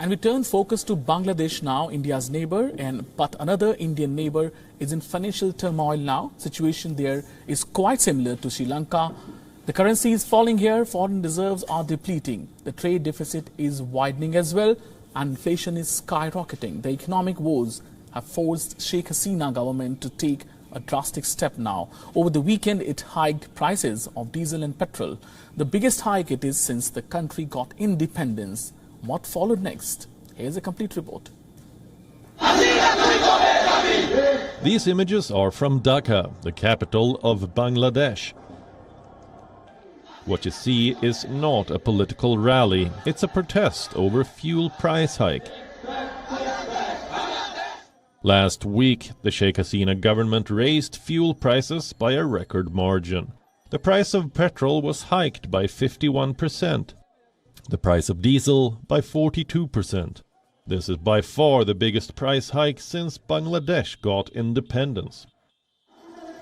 And we turn focus to Bangladesh now, India's neighbor, but another Indian neighbor is in financial turmoil now. Situation there is quite similar to Sri Lanka. The currency is falling here, foreign reserves are depleting. The trade deficit is widening as well, and inflation is skyrocketing. The economic woes have forced Sheikh Hasina government to take a drastic step now. Over the weekend, it hiked prices of diesel and petrol. The biggest hike it is since the country got independence. What followed next? Here's a complete report. These images are from Dhaka, the capital of Bangladesh. What you see is not a political rally, it's a protest over fuel price hike. Last week, the Sheikh Hasina government raised fuel prices by a record margin. The price of petrol was hiked by 51%. The price of diesel by 42%. This is by far the biggest price hike since Bangladesh got independence.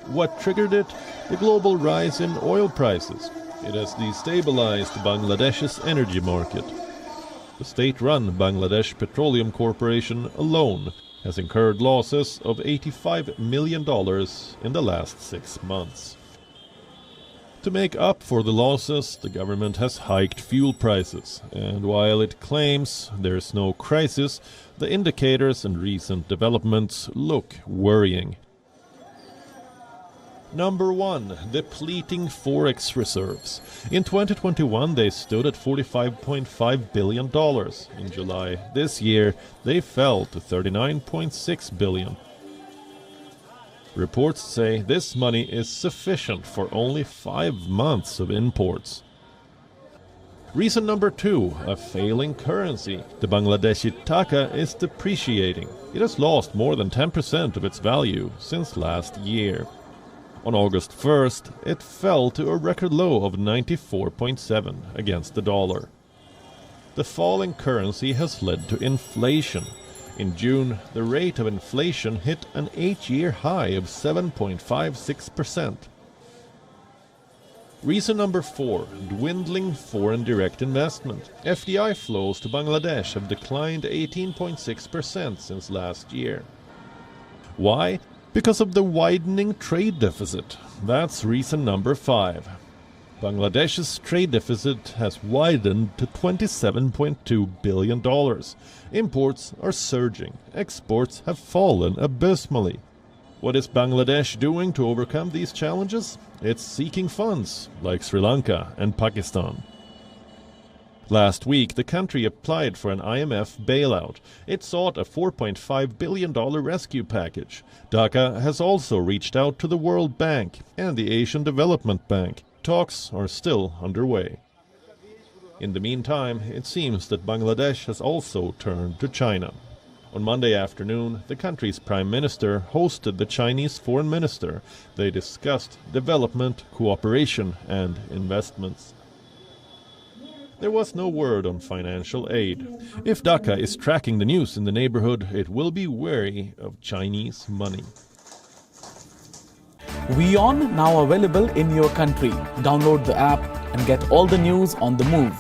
What triggered it? The global rise in oil prices. It has destabilized Bangladesh's energy market. The state-run Bangladesh Petroleum Corporation alone has incurred losses of $85 million in the last 6 months. To make up for the losses, the government has hiked fuel prices, and while it claims there's no crisis, the indicators and recent developments look worrying. Number 1. Depleting forex reserves. In 2021, they stood at $45.5 billion. In July this year, they fell to $39.6 billion. Reports say this money is sufficient for only 5 months of imports. Reason number 2, a failing currency. The Bangladeshi taka is depreciating. It has lost more than 10% of its value since last year. On August 1st, it fell to a record low of 94.7 against the dollar. The falling currency has led to inflation. In June, the rate of inflation hit an 8-year high of 7.56%. Reason number 4, dwindling foreign direct investment. FDI flows to Bangladesh have declined 18.6% since last year. Why? Because of the widening trade deficit. That's reason number 5. Bangladesh's trade deficit has widened to $27.2 billion. Imports are surging. Exports have fallen abysmally. What is Bangladesh doing to overcome these challenges? It's seeking funds, like Sri Lanka and Pakistan. Last week, the country applied for an IMF bailout. It sought a $4.5 billion rescue package. Dhaka has also reached out to the World Bank and the Asian Development Bank. Talks are still underway. In the meantime, it seems that Bangladesh has also turned to China. On Monday afternoon, the country's prime minister hosted the Chinese foreign minister. They discussed development, cooperation, and investments. There was no word on financial aid. If Dhaka is tracking the news in the neighborhood, it will be wary of Chinese money. WION now available in your country. Download the app and get all the news on the move.